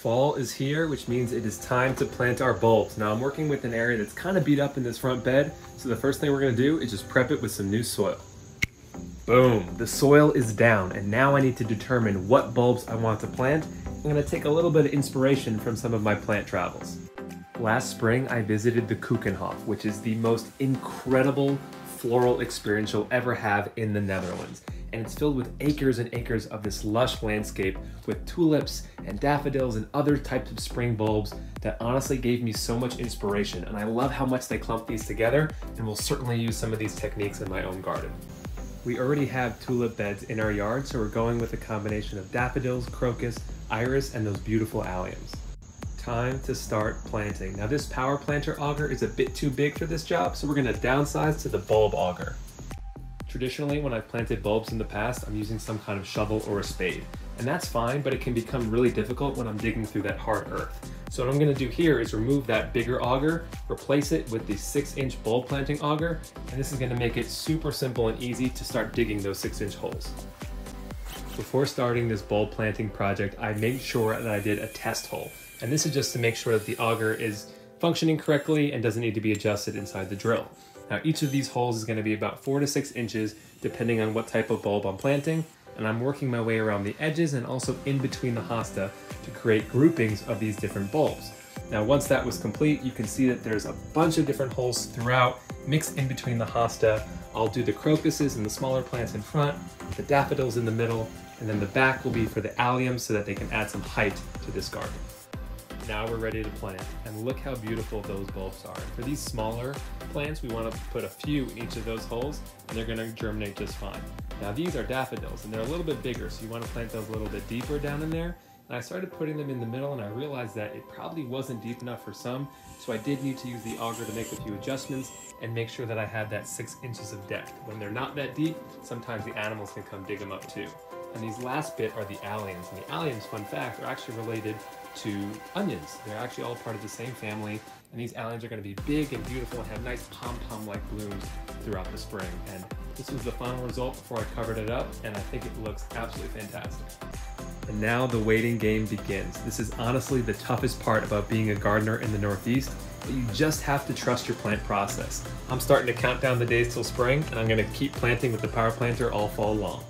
Fall is here, which means it is time to plant our bulbs. Now I'm working with an area that's kind of beat up in this front bed, so the first thing we're gonna do is just prep it with some new soil. Boom, the soil is down, and now I need to determine what bulbs I want to plant. I'm gonna take a little bit of inspiration from some of my plant travels. Last spring, I visited the Keukenhof, which is the most incredible floral experience you'll ever have in the Netherlands. And it's filled with acres and acres of this lush landscape with tulips and daffodils and other types of spring bulbs that honestly gave me so much inspiration. And I love how much they clump these together, and will certainly use some of these techniques in my own garden. We already have tulip beds in our yard, so we're going with a combination of daffodils, crocus, iris, and those beautiful alliums. Time to start planting. Now this power planter auger is a bit too big for this job, so we're gonna downsize to the bulb auger. Traditionally, when I've planted bulbs in the past, I'm using some kind of shovel or a spade. And that's fine, but it can become really difficult when I'm digging through that hard earth. So what I'm gonna do here is remove that bigger auger, replace it with the 6-inch bulb planting auger, and this is gonna make it super simple and easy to start digging those 6-inch holes. Before starting this bulb planting project, I made sure that I did a test hole. And this is just to make sure that the auger is functioning correctly and doesn't need to be adjusted inside the drill. Now each of these holes is going to be about 4 to 6 inches depending on what type of bulb I'm planting, and I'm working my way around the edges and also in between the hosta to create groupings of these different bulbs. Now once that was complete, you can see that there's a bunch of different holes throughout, mixed in between the hosta. I'll do the crocuses and the smaller plants in front, the daffodils in the middle, and then the back will be for the alliums so that they can add some height to this garden. Now we're ready to plant, and look how beautiful those bulbs are. For these smaller plants, we want to put a few in each of those holes, and they're going to germinate just fine. Now these are daffodils, and they're a little bit bigger, so you want to plant those a little bit deeper down in there. And I started putting them in the middle, and I realized that it probably wasn't deep enough for some, so I did need to use the auger to make a few adjustments and make sure that I had that 6 inches of depth. When they're not that deep, sometimes the animals can come dig them up too. And these last bit are the alliums, and the alliums, fun fact, are actually related to onions. They're actually all part of the same family, and these alliums are going to be big and beautiful and have nice pom-pom-like blooms throughout the spring. And this was the final result before I covered it up, and I think it looks absolutely fantastic. And now the waiting game begins. This is honestly the toughest part about being a gardener in the Northeast, but you just have to trust your plant process. I'm starting to count down the days till spring, and I'm going to keep planting with the power planter all fall long.